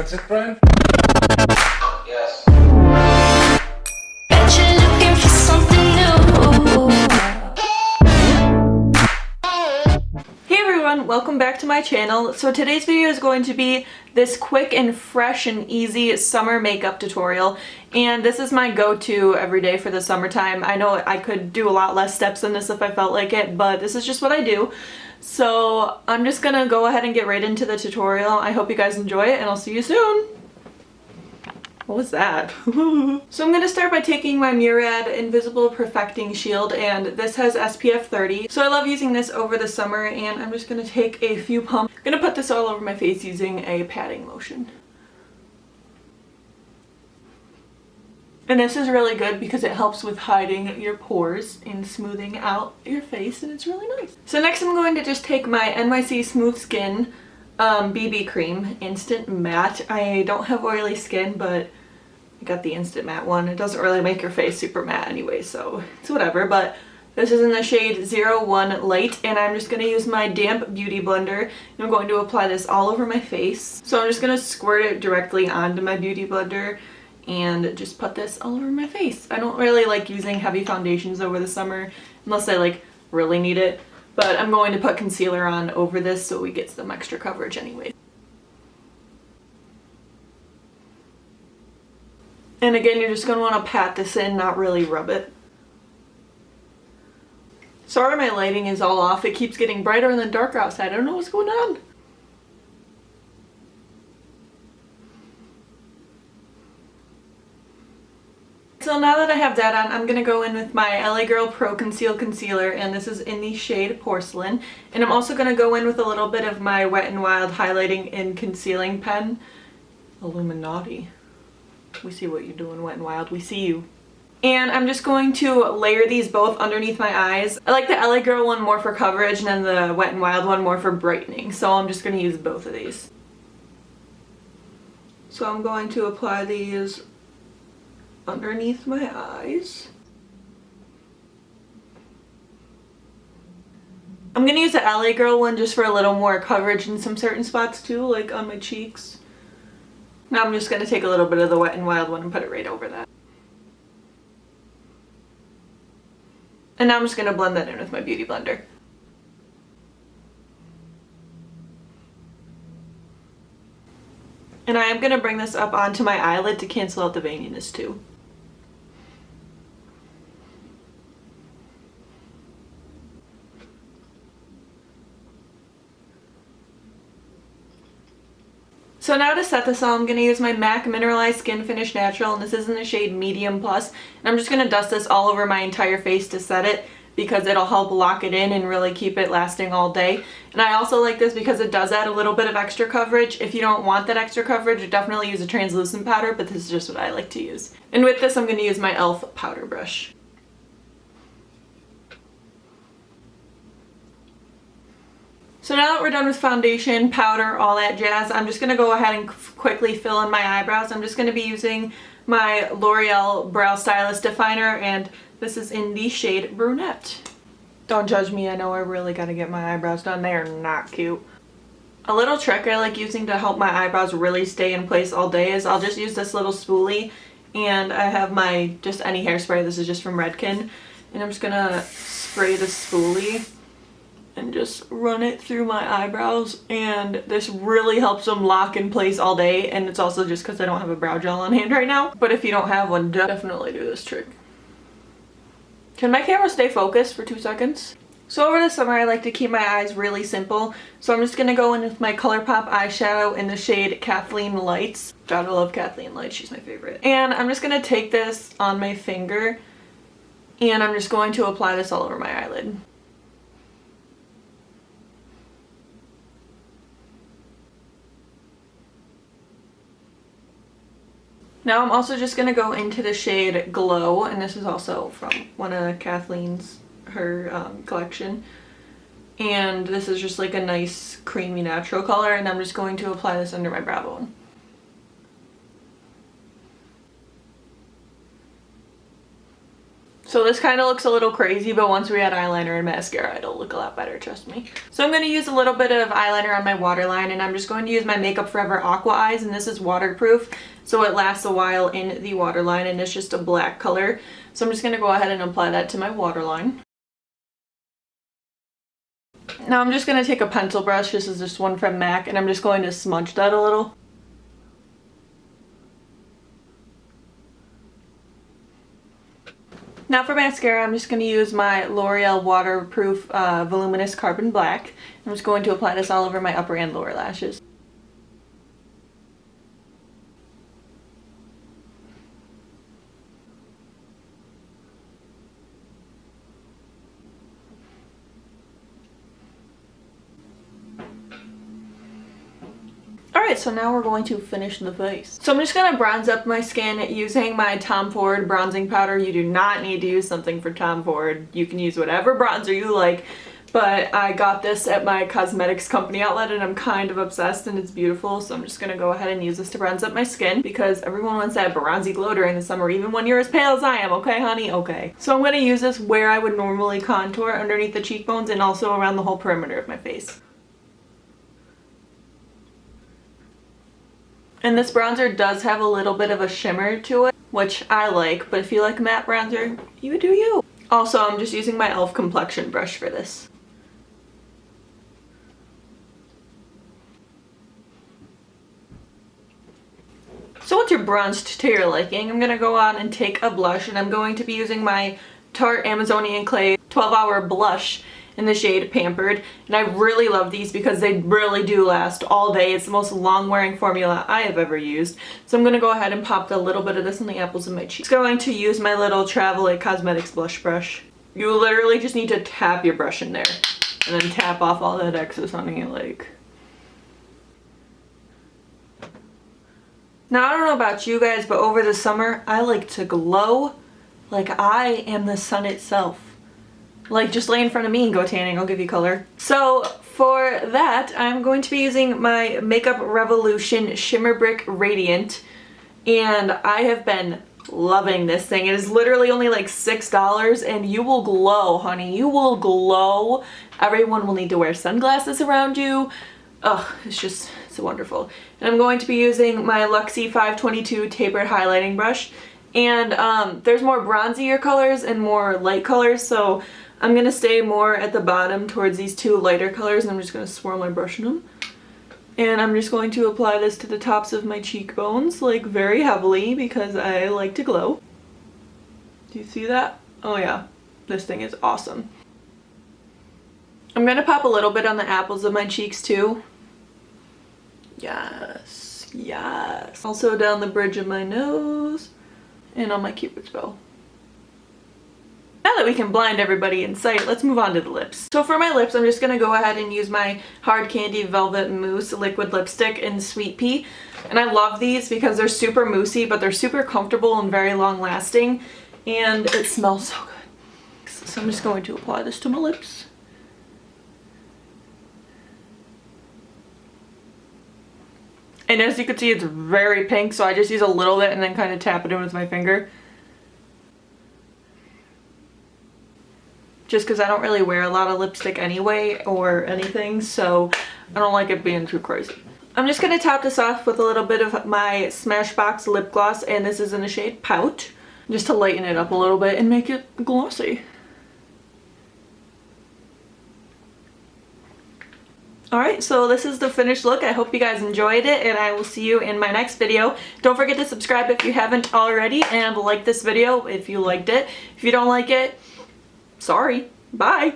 That's it, Brian? Yes. Bet you're looking for something new. Hey everyone, welcome back to my channel. So today's video is going to be this quick and fresh and easy summer makeup tutorial, and this is my go-to every day for the summertime. I know I could do a lot less steps than this if I felt like it, but this is just what I do. So I'm just gonna go ahead and get right into the tutorial. I hope you guys enjoy it, and I'll see you soon. What was that? So I'm going to start by taking my Murad Invisible Perfecting Shield, and this has SPF 30. So I love using this over the summer, and I'm just going to take a few pumps. I'm going to put this all over my face using a patting motion. And this is really good because it helps with hiding your pores and smoothing out your face, and it's really nice. So next I'm going to just take my NYC Smooth Skin BB cream, Instant Matte. I don't have oily skin, but I got the Instant Matte one. It doesn't really make your face super matte anyway, so it's whatever. But this is in the shade 01 Light, and I'm just going to use my damp beauty blender, and I'm going to apply this all over my face. So I'm just going to squirt it directly onto my beauty blender and just put this all over my face. I don't really like using heavy foundations over the summer unless I like really need it. But I'm going to put concealer on over this so we get some extra coverage anyway. And again, you're just going to want to pat this in, not really rub it. Sorry my lighting is all off. It keeps getting brighter and then darker outside. I don't know what's going on. So now that I have that on, I'm going to go in with my LA Girl Pro Conceal Concealer, and this is in the shade Porcelain. And I'm also going to go in with a little bit of my Wet n Wild Highlighting and Concealing Pen. Illuminati. We see what you're doing, Wet n Wild. We see you. And I'm just going to layer these both underneath my eyes. I like the LA Girl one more for coverage and then the Wet n Wild one more for brightening. So I'm just going to use both of these. So I'm going to apply these underneath my eyes. I'm gonna use the LA Girl one just for a little more coverage in some certain spots too, like on my cheeks. Now I'm just gonna take a little bit of the Wet n Wild one and put it right over that. And now I'm just gonna blend that in with my beauty blender. And I am gonna bring this up onto my eyelid to cancel out the veininess too. So now to set this all, I'm going to use my MAC Mineralized Skin Finish Natural, and this is in the shade Medium Plus. And I'm just going to dust this all over my entire face to set it, because it'll help lock it in and really keep it lasting all day. And I also like this because it does add a little bit of extra coverage. If you don't want that extra coverage, definitely use a translucent powder, but this is just what I like to use. And with this, I'm going to use my e.l.f. powder brush. So now that we're done with foundation, powder, all that jazz, I'm just going to go ahead and quickly fill in my eyebrows. I'm just going to be using my L'Oreal Brow Stylist Definer, and this is in the shade Brunette. Don't judge me, I know I really got to get my eyebrows done. They are not cute. A little trick I like using to help my eyebrows really stay in place all day is I'll just use this little spoolie, and I have my just any hairspray. This is just from Redken, and I'm just going to spray the spoolie and just run it through my eyebrows, and this really helps them lock in place all day. And it's also just because I don't have a brow gel on hand right now, but if you don't have one, definitely do this trick. Can my camera stay focused for 2 seconds? So over the summer I like to keep my eyes really simple, so I'm just going to go in with my ColourPop eyeshadow in the shade Kathleen Lights. Gotta love Kathleen Lights, she's my favorite. And I'm just going to take this on my finger, and I'm just going to apply this all over my eyelid. Now I'm also just going to go into the shade Glow, and this is also from one of Kathleen's, her collection. And this is just like a nice creamy natural color, and I'm just going to apply this under my brow bone. So this kind of looks a little crazy, but once we add eyeliner and mascara, it'll look a lot better, trust me. So I'm going to use a little bit of eyeliner on my waterline, and I'm just going to use my Makeup Forever Aqua Eyes, and this is waterproof, so it lasts a while in the waterline, and it's just a black color. So I'm just going to go ahead and apply that to my waterline. Now I'm just going to take a pencil brush, this is just one from MAC, and I'm just going to smudge that a little. Now for mascara, I'm just going to use my L'Oreal Waterproof Voluminous Carbon Black. I'm just going to apply this all over my upper and lower lashes. Alright, so now we're going to finish the face. So I'm just going to bronze up my skin using my Tom Ford bronzing powder. You do not need to use something for Tom Ford. You can use whatever bronzer you like, but I got this at my cosmetics company outlet and I'm kind of obsessed and it's beautiful, so I'm just going to go ahead and use this to bronze up my skin because everyone wants that bronzy glow during the summer, even when you're as pale as I am, okay honey? Okay. So I'm going to use this where I would normally contour, underneath the cheekbones and also around the whole perimeter of my face. And this bronzer does have a little bit of a shimmer to it, which I like, but if you like matte bronzer, you do you. Also, I'm just using my e.l.f. complexion brush for this. So once you're bronzed to your liking, I'm going to go on and take a blush, and I'm going to be using my Tarte Amazonian Clay 12-Hour Blush in the shade Pampered, and I really love these because they really do last all day. It's the most long-wearing formula I have ever used. So I'm going to go ahead and pop a little bit of this on the apples of my cheeks. I'm going to use my little Travel Cosmetics blush brush. You literally just need to tap your brush in there and then tap off all that excess on it, like. Now I don't know about you guys, but over the summer I like to glow like I am the sun itself. Like, just lay in front of me and go tanning, I'll give you color. So for that, I'm going to be using my Makeup Revolution Shimmer Brick Radiant, and I have been loving this thing. It is literally only like $6 and you will glow, honey. You will glow. Everyone will need to wear sunglasses around you. Ugh, it's so wonderful. And I'm going to be using my Luxie 522 Tapered Highlighting Brush, and there's more bronzier colors and more light colors, so I'm going to stay more at the bottom towards these two lighter colors, and I'm just going to swirl my brush in them. And I'm just going to apply this to the tops of my cheekbones, like very heavily, because I like to glow. Do you see that? Oh yeah, this thing is awesome. I'm going to pop a little bit on the apples of my cheeks too. Yes, yes. Also down the bridge of my nose and on my cupid's bow. Now that we can blind everybody in sight, let's move on to the lips. So for my lips, I'm just going to go ahead and use my Hard Candy Velvet Mousse Liquid Lipstick in Sweet Pea. And I love these because they're super moussey, but they're super comfortable and very long lasting. And it smells so good. So I'm just going to apply this to my lips. And as you can see, it's very pink, so I just use a little bit and then kind of tap it in with my finger. Just because I don't really wear a lot of lipstick anyway or anything, so I don't like it being too crazy. I'm just going to top this off with a little bit of my Smashbox lip gloss, and this is in the shade Pout, just to lighten it up a little bit and make it glossy. Alright, so this is the finished look. I hope you guys enjoyed it, and I will see you in my next video. Don't forget to subscribe if you haven't already, and like this video if you liked it. If you don't like it, sorry. Bye.